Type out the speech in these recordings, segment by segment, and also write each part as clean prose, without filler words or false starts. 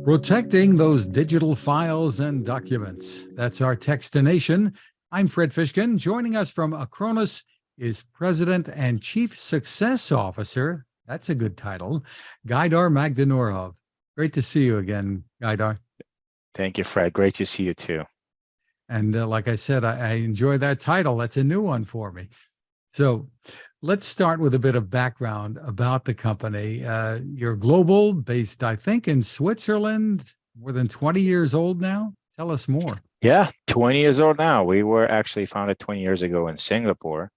Protecting those digital files and documents. That's our Techstination. I'm Fred Fishkin. Joining us from Acronis is President and Chief Success Officer. That's a good title. Gaidar Magdanurov. Great to see you again, Gaidar. Thank you, Fred. Great to see you too. And like I said, I enjoy that title. That's a new one for me. So let's start with a bit of background about the company. You're global, based, I think, in Switzerland, more than 20 years old now. Tell us more. Yeah, 20 years old now. We were actually founded 20 years ago in Singapore.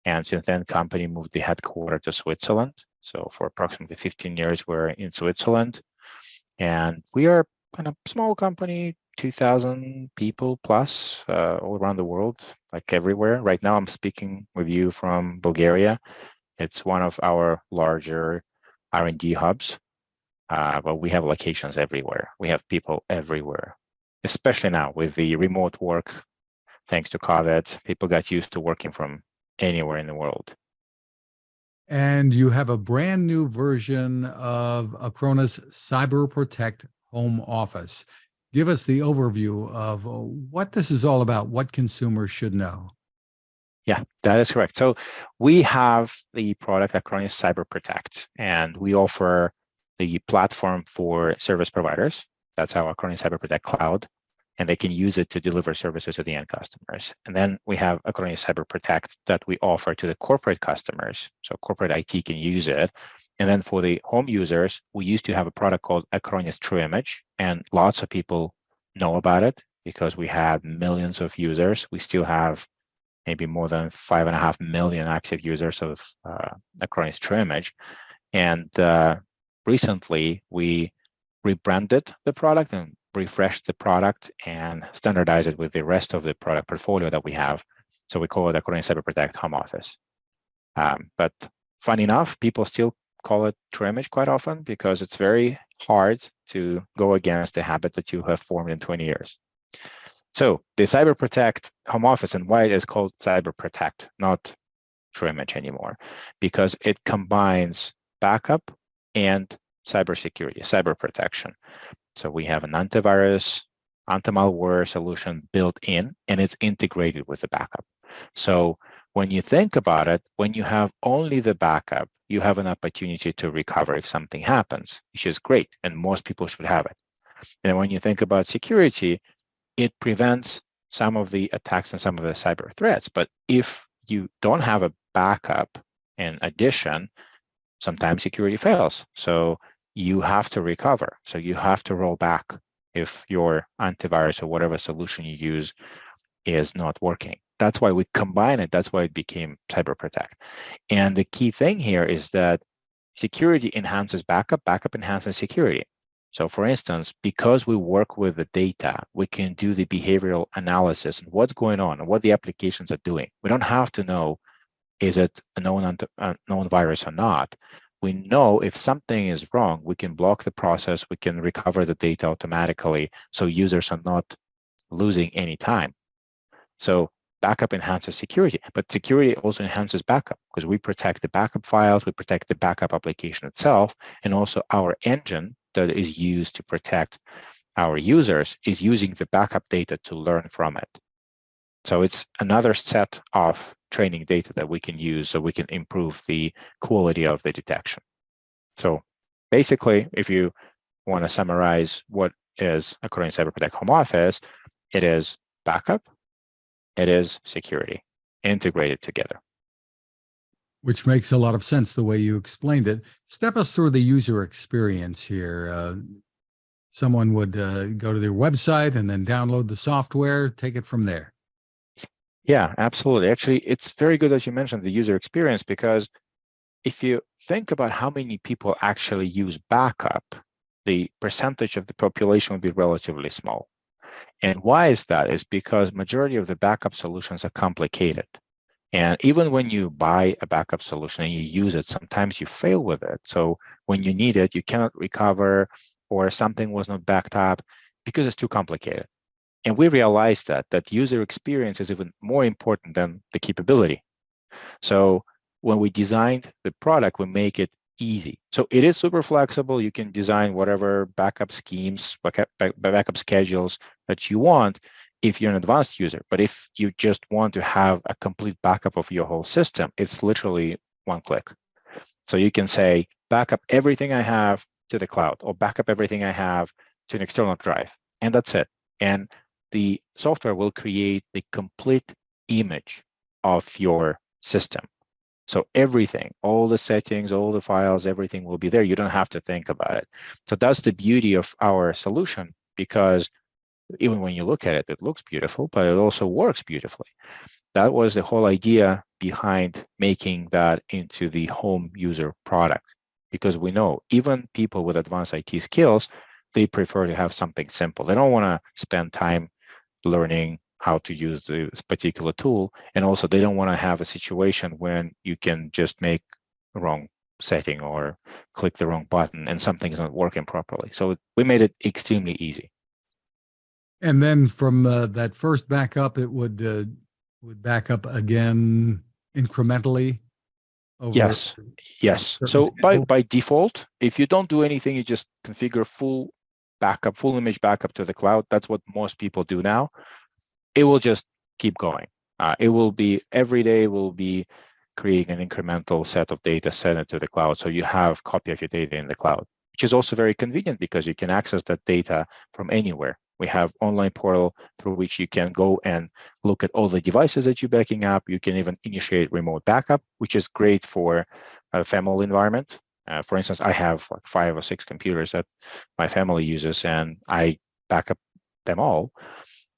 And since then, the company moved the headquarters to Switzerland. So for approximately 15 years, we're in Switzerland. And we are kind of small company, 2,000 people plus all around the world, like everywhere. Right now, I'm speaking with you from Bulgaria. It's one of our larger R&D hubs, but we have locations everywhere. We have people everywhere, especially now with the remote work. Thanks to COVID, people got used to working from anywhere in the world. And you have a brand new version of Acronis Cyber Protect Home Office. Give us the overview of what this is all about, what consumers should know. Yeah, that is correct. So we have the product Acronis Cyber Protect, and we offer the platform for service providers. That's our Acronis Cyber Protect Cloud, and they can use it to deliver services to the end customers. And then we have Acronis Cyber Protect that we offer to the corporate customers. So corporate IT can use it. And then for the home users, we used to have a product called Acronis TrueImage, and lots of people know about it because we had millions of users. We still have maybe more than 5.5 million active users of Acronis TrueImage. And recently, we rebranded the product and refreshed the product and standardized it with the rest of the product portfolio that we have. So we call it Acronis Cyber Protect Home Office. But funny enough, people still call it TrueImage quite often because it's very hard to go against the habit that you have formed in 20 years. So the Cyber Protect Home Office, and why it is called Cyber Protect, not TrueImage anymore, because it combines backup and cybersecurity, cyber protection. So we have an antivirus, anti-malware solution built in, and it's integrated with the backup. So when you think about it, when you have only the backup, you have an opportunity to recover if something happens, which is great, and most people should have it. And when you think about security, it prevents some of the attacks and some of the cyber threats. But if you don't have a backup in addition, sometimes security fails. So you have to recover. So you have to roll back if your antivirus or whatever solution you use is not working. That's why we combine it. That's why it became Cyber Protect. And the key thing here is that security enhances backup, backup enhances security. So for instance, because we work with the data, we can do the behavioral analysis and what's going on and what the applications are doing. We don't have to know, is it a known virus or not? We know if something is wrong, we can block the process, we can recover the data automatically so users are not losing any time. So backup enhances security, but security also enhances backup because we protect the backup files, we protect the backup application itself, and also our engine that is used to protect our users is using the backup data to learn from it. So it's another set of training data that we can use so we can improve the quality of the detection. So basically, if you want to summarize what is Acronis Cyber Protect Home Office, it is backup, it is security, integrated together. Which makes a lot of sense the way you explained it. Step us through the user experience here. Someone would go to their website and then download the software, take it from there. Yeah, absolutely. Actually, it's very good that you mentioned the user experience because if you think about how many people actually use backup, the percentage of the population would be relatively small. And why is that? Is because majority of the backup solutions are complicated. And even when you buy a backup solution and you use it, sometimes you fail with it. So when you need it, you cannot recover or something was not backed up because it's too complicated. And we realized that user experience is even more important than the capability. So when we designed the product, we make it easy. So it is super flexible. You can design whatever backup schemes, backup schedules that you want if you're an advanced user. But if you just want to have a complete backup of your whole system, it's literally one click. So you can say, backup everything I have to the cloud, or backup everything I have to an external drive, and that's it. And the software will create the complete image of your system. So everything, all the settings, all the files, everything will be there. You don't have to think about it. So that's the beauty of our solution, because even when you look at it, it looks beautiful, but it also works beautifully. That was the whole idea behind making that into the home user product, because we know even people with advanced IT skills, they prefer to have something simple. They don't want to spend time learning how to use this particular tool. And also they don't want to have a situation when you can just make the wrong setting or click the wrong button and something is not working properly. So we made it extremely easy. And then from that first backup, it would back up again incrementally over. Yes. Yes. So by default, if you don't do anything, you just configure full backup, full image backup to the cloud. That's what most people do now. It will just keep going. It will be every day will be creating an incremental set of data, send it to the cloud. So you have copy of your data in the cloud, which is also very convenient because you can access that data from anywhere. We have online portal through which you can go and look at all the devices that you're backing up. You can even initiate remote backup, which is great for a family environment. For instance, I have like 5 or 6 computers that my family uses, and I back up them all.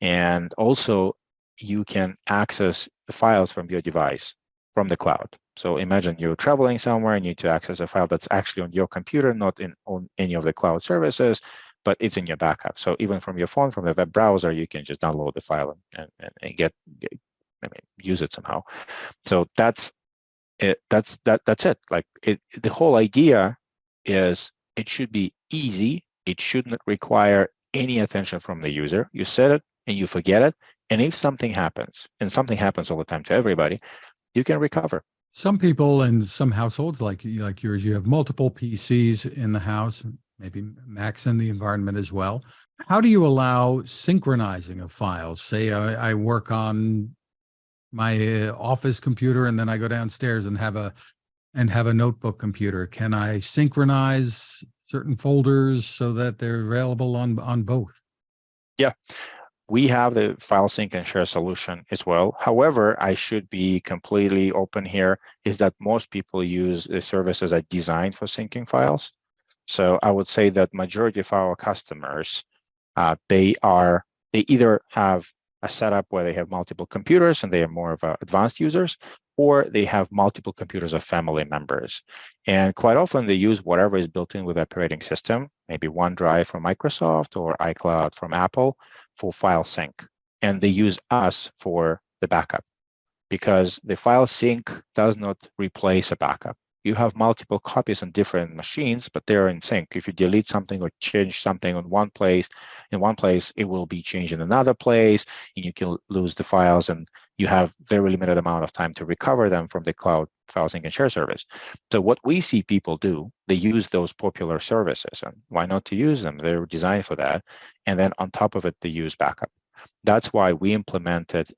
And also, you can access the files from your device from the cloud. So imagine you're traveling somewhere and you need to access a file that's actually on your computer, not on any of the cloud services, but it's in your backup. So even from your phone, from the web browser, you can just download the file and use it somehow. So that's it. That's it. Like the whole idea is it should be easy. It shouldn't require any attention from the user. You set it and you forget it. And if something happens, and something happens all the time to everybody, you can recover. Some people in some households like yours, you have multiple PCs in the house, maybe Macs in the environment as well. How do you allow synchronizing of files? Say I work on my office computer and then I go downstairs and have a notebook computer. Can I synchronize certain folders so that they're available on both? Yeah. We have the file sync and share solution as well. However, I should be completely open here, is that most people use the services that are designed for syncing files. So I would say that majority of our customers, they either have a setup where they have multiple computers and they are more of advanced users, or they have multiple computers of family members. And quite often they use whatever is built in with the operating system, maybe OneDrive from Microsoft or iCloud from Apple for file sync. And they use us for the backup, because the file sync does not replace a backup. You have multiple copies on different machines, but they're in sync. If you delete something or change something in one place, it will be changed in another place, and you can lose the files, and you have very limited amount of time to recover them from the cloud file sync and share service. So what we see people do, they use those popular services, and why not to use them? They're designed for that. And then on top of it, they use backup. That's why we implemented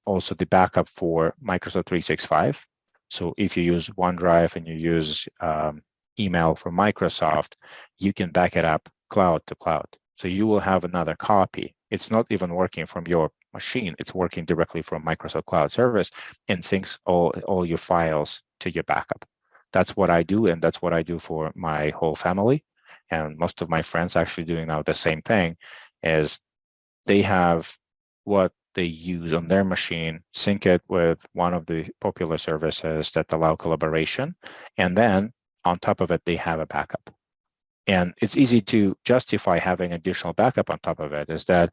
also the backup for Microsoft 365. So if you use OneDrive and you use email from Microsoft, you can back it up cloud to cloud. So you will have another copy. It's not even working from your machine. It's working directly from Microsoft Cloud Service and syncs all your files to your backup. That's what I do, and that's what I do for my whole family. And most of my friends actually doing now the same thing, is they have what they use on their machine, sync it with one of the popular services that allow collaboration, and then on top of it, they have a backup. And it's easy to justify having additional backup on top of it, is that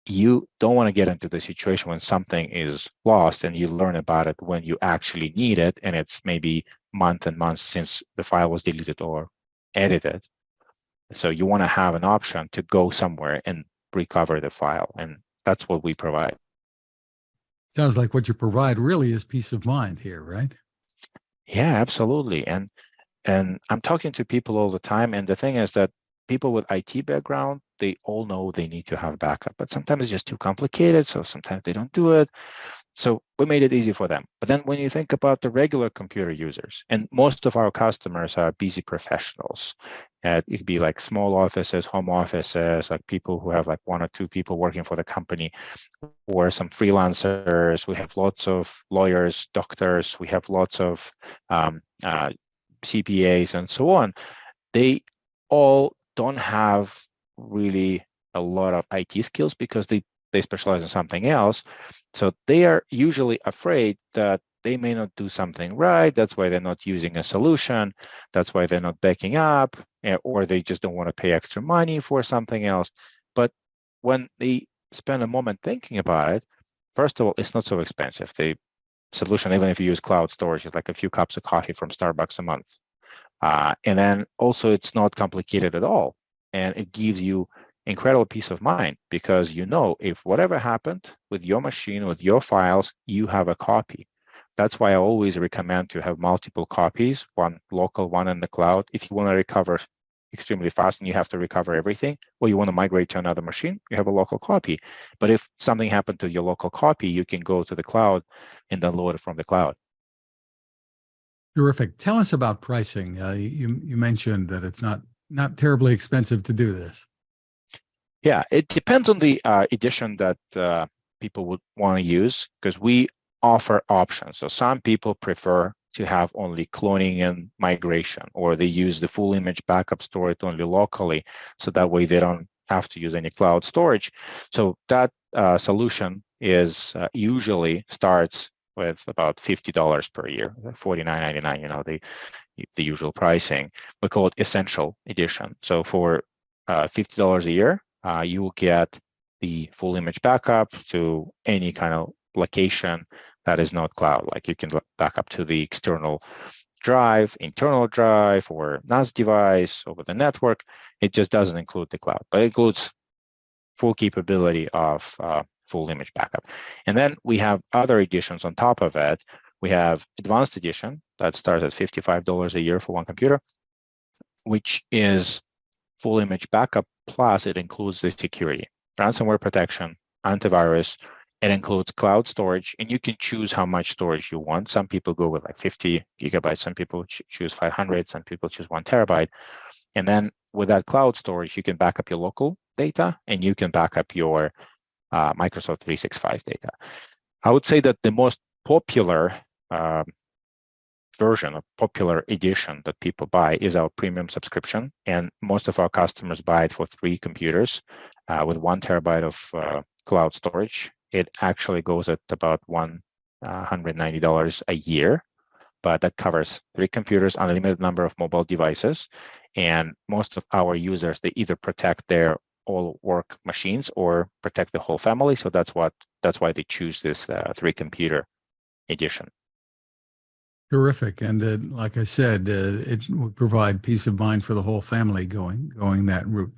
you don't want to get into the situation when something is lost and you learn about it when you actually need it, and it's maybe months and months since the file was deleted or edited. So you want to have an option to go somewhere and recover the file, and that's what we provide. Sounds like what you provide really is peace of mind here, right? Yeah, absolutely. And And I'm talking to people all the time. And the thing is that people with IT background, they all know they need to have backup, but sometimes it's just too complicated. So sometimes they don't do it. So we made it easy for them. But then when you think about the regular computer users, and most of our customers are busy professionals, it could be like small offices, home offices, like people who have like one or two people working for the company, or some freelancers. We have lots of lawyers, doctors, we have lots of CPAs and so on. They all don't have really a lot of IT skills because they specialize in something else. So they are usually afraid that they may not do something right. That's why they're not using a solution. That's why they're not backing up, or they just don't want to pay extra money for something else. But when they spend a moment thinking about it, first of all, it's not so expensive. The solution, even if you use cloud storage, is like a few cups of coffee from Starbucks a month. And then also it's not complicated at all. And it gives you incredible peace of mind because you know if whatever happened with your machine, with your files, you have a copy. That's why I always recommend to have multiple copies, one local, one in the cloud. If you want to recover extremely fast and you have to recover everything, or you want to migrate to another machine, you have a local copy. But if something happened to your local copy, you can go to the cloud and download it from the cloud. Terrific. Tell us about pricing. You mentioned that it's not terribly expensive to do this. Yeah, it depends on the edition that people would want to use because we offer options. So some people prefer to have only cloning and migration, or they use the full image backup, store it only locally, so that way they don't have to use any cloud storage. So that solution is usually starts with about $50 per year, $49.99, you know, the usual pricing. We call it Essential Edition. So for $50 a year, you will get the full image backup to any kind of location that is not cloud. Like you can back up to the external drive, internal drive, or NAS device over the network. It just doesn't include the cloud, but it includes full capability of full image backup. And then we have other editions on top of it. We have Advanced Edition that starts at $55 a year for one computer, which is full image backup, plus it includes the security, ransomware protection, antivirus. It includes cloud storage, and you can choose how much storage you want. Some people go with like 50 gigabytes, some people choose 500, some people choose 1 terabyte. And then with that cloud storage, you can back up your local data and you can back up your Microsoft 365 data. I would say that the most popular version, a popular edition that people buy is our premium subscription. And most of our customers buy it for 3 computers with 1 terabyte of cloud storage. It actually goes at about $190 a year, but that covers 3 computers, unlimited number of mobile devices. And most of our users, they either protect their all work machines or protect the whole family. So that's why they choose this 3 computer edition. Terrific. And like I said, it would provide peace of mind for the whole family going that route.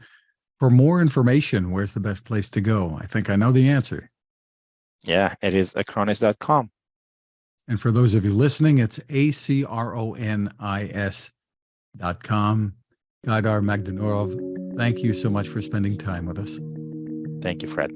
For more information, where's the best place to go? I think I know the answer. Yeah, it is acronis.com. And for those of you listening, it's acronis.com. Gaidar Magdanurov, thank you so much for spending time with us. Thank you, Fred.